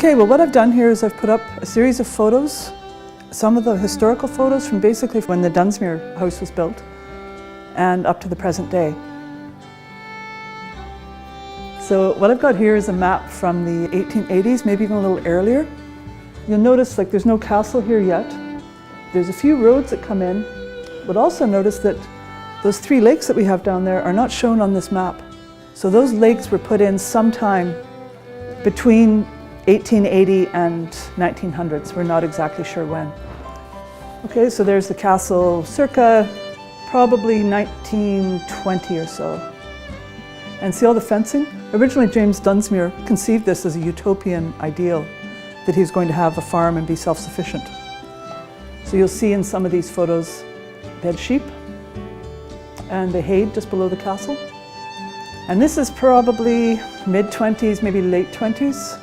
Okay, well, what I've done here is I've put up a series of photos, some of the historical photos from basically when the Dunsmuir house was built and up to the present day. So what I've got here is a map from the 1880s, maybe even a little earlier. You'll notice there's no castle here yet. There's a few roads that come in, but also notice that those 3 lakes that we have down there are not shown on this map. So those lakes were put in sometime between 1880 and 1900s. We're not exactly sure when. Okay, so there's the castle circa probably 1920 or so. And see all the fencing? Originally James Dunsmuir conceived this as a utopian ideal, that he was going to have a farm and be self-sufficient. So you'll see in some of these photos, they had sheep and they hayed just below the castle. And this is probably mid-20s, maybe late 20s.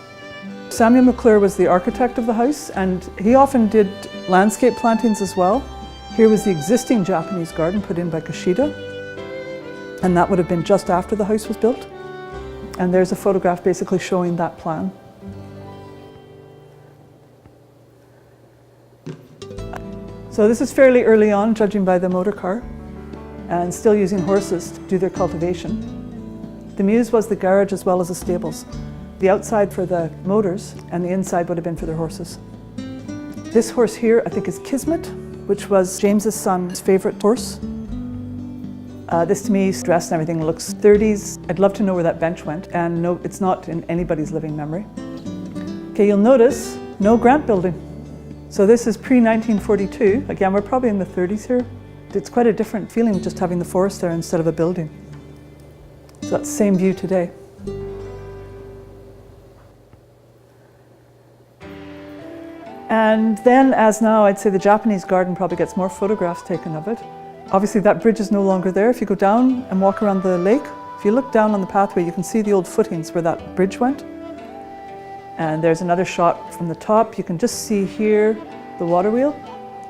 Samuel McClure was the architect of the house, and he often did landscape plantings as well. Here was the existing Japanese garden put in by Kushida, and that would have been just after the house was built. And there's a photograph basically showing that plan. So this is fairly early on, judging by the motor car, and still using horses to do their cultivation. The mews was the garage as well as the stables. The outside for the motors and the inside would have been for their horses. This horse here I think is Kismet, which was James's son's favourite horse. This to me, dress and everything looks 30s. I'd love to know where that bench went, and no, it's not in anybody's living memory. Okay, you'll notice no Grant building. So this is pre-1942. Again, we're probably in the 30s here. It's quite a different feeling just having the forest there instead of a building. So that's the same view today. And then, as now, I'd say the Japanese garden probably gets more photographs taken of it. Obviously that bridge is no longer there. If you go down and walk around the lake, if you look down on the pathway, you can see the old footings where that bridge went. And there's another shot from the top. You can just see here the water wheel.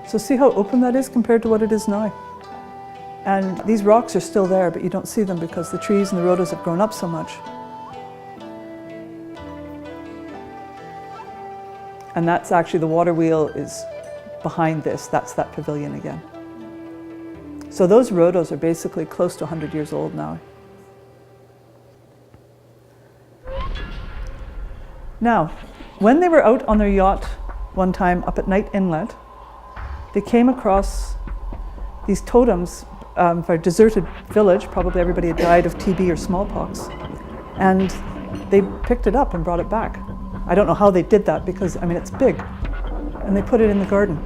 So see how open that is compared to what it is now. And these rocks are still there, but you don't see them because the trees and the rhodos have grown up so much. And that's actually, the water wheel is behind this. That's that pavilion again. So those rhodos are basically close to 100 years old now. Now, when they were out on their yacht one time up at Night Inlet, they came across these totems for a deserted village. Probably everybody had died of TB or smallpox. And they picked it up and brought it back. I don't know how they did that because, I mean, it's big. And they put it in the garden.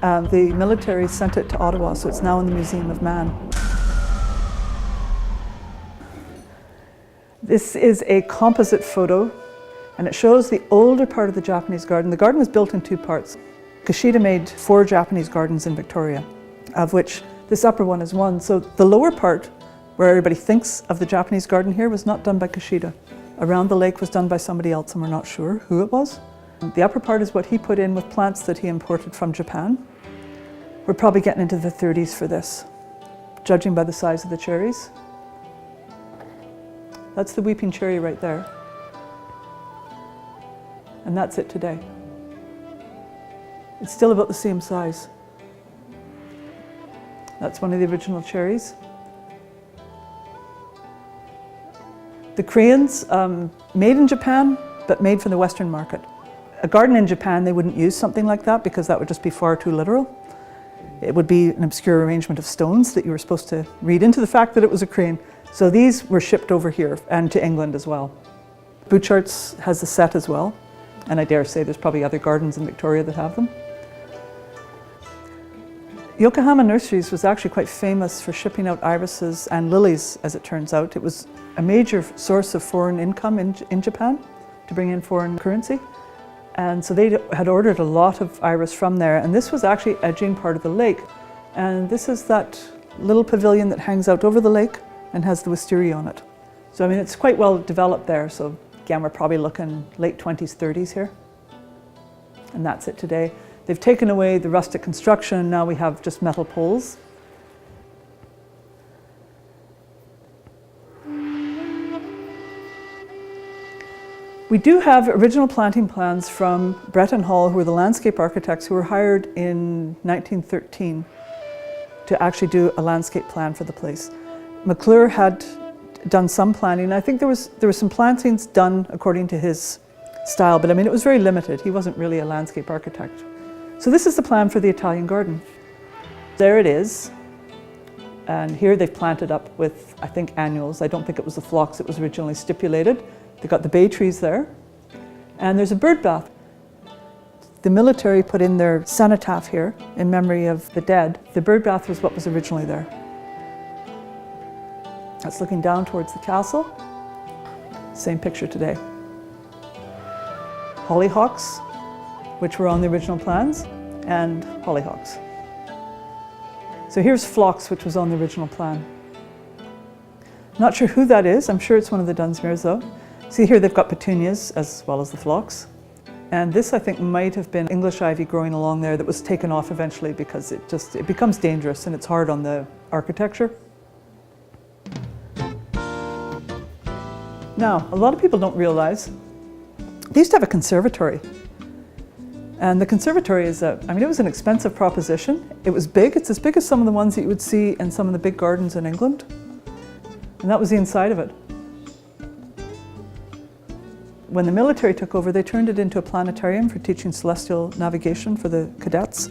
The military sent it to Ottawa, so it's now in the Museum of Man. This is a composite photo, and it shows the older part of the Japanese garden. The garden was built in 2 parts. Kushida made 4 Japanese gardens in Victoria, of which this upper one is one. So the lower part, where everybody thinks of the Japanese garden here, was not done by Kushida. Around the lake was done by somebody else, and we're not sure who it was. The upper part is what he put in with plants that he imported from Japan. We're probably getting into the 30s for this, judging by the size of the cherries. That's the weeping cherry right there. And that's it today. It's still about the same size. That's one of the original cherries. The crayons, made in Japan, but made for the Western market. A garden in Japan, they wouldn't use something like that because that would just be far too literal. It would be an obscure arrangement of stones that you were supposed to read into the fact that it was a crayon. So these were shipped over here and to England as well. Bouchart's has a set as well, and I dare say there's probably other gardens in Victoria that have them. Yokohama Nurseries was actually quite famous for shipping out irises and lilies, as it turns out. It was a major source of foreign income in Japan to bring in foreign currency. And so they had ordered a lot of iris from there, and this was actually edging part of the lake. And this is that little pavilion that hangs out over the lake and has the wisteria on it. So I mean, it's quite well developed there. So again, we're probably looking late 20s, 30s here. And that's it today. They've taken away the rustic construction, and now we have just metal poles. We do have original planting plans from Brett and Hall, who were the landscape architects who were hired in 1913 to actually do a landscape plan for the place. McClure had done some planting. I think there were some plantings done according to his style, but I mean, it was very limited. He wasn't really a landscape architect. So this is the plan for the Italian garden. There it is. And here they've planted up with, I think, annuals. I don't think it was the phlox that was originally stipulated. They've got the bay trees there. And there's a bird bath. The military put in their cenotaph here in memory of the dead. The bird bath was what was originally there. That's looking down towards the castle. Same picture today. Hollyhocks, which were on the original plans, and hollyhocks. So here's phlox, which was on the original plan. Not sure who that is. I'm sure it's one of the Dunsmuirs though. See here they've got petunias as well as the phlox. And this I think might have been English ivy growing along there that was taken off eventually because it becomes dangerous and it's hard on the architecture. Now, a lot of people don't realize they used to have a conservatory. And the conservatory is it was an expensive proposition. It was big. It's as big as some of the ones that you would see in some of the big gardens in England. And that was the inside of it. When the military took over, they turned it into a planetarium for teaching celestial navigation for the cadets.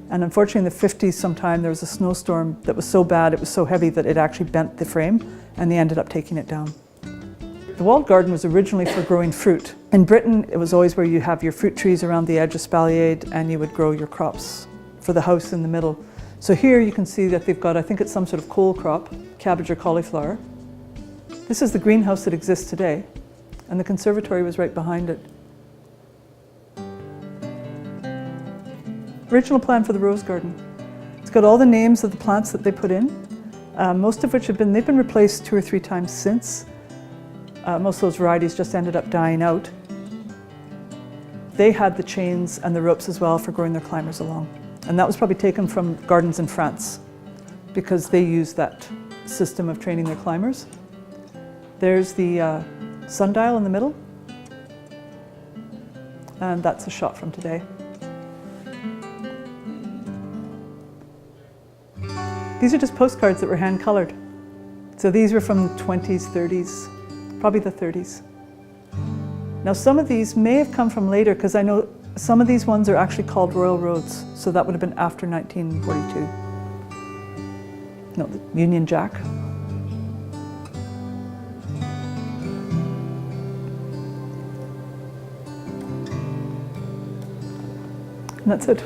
And unfortunately in the 50s sometime there was a snowstorm that was so bad, it was so heavy that it actually bent the frame and they ended up taking it down. The walled garden was originally for growing fruit. In Britain, it was always where you have your fruit trees around the edge of espalier and you would grow your crops for the house in the middle. So here you can see that they've got, I think it's some sort of cole crop, cabbage or cauliflower. This is the greenhouse that exists today, and the conservatory was right behind it. Original plan for the rose garden. It's got all the names of the plants that they put in, most of which they've been replaced 2 or 3 times since. Most of those varieties just ended up dying out. They had the chains and the ropes as well for growing their climbers along. And that was probably taken from gardens in France because they used that system of training their climbers. There's the sundial in the middle. And that's a shot from today. These are just postcards that were hand-colored. So these were from the 20s, 30s. Probably the 30s. Now some of these may have come from later because I know some of these ones are actually called Royal Roads, so that would have been after 1942. No, the Union Jack. And that's it.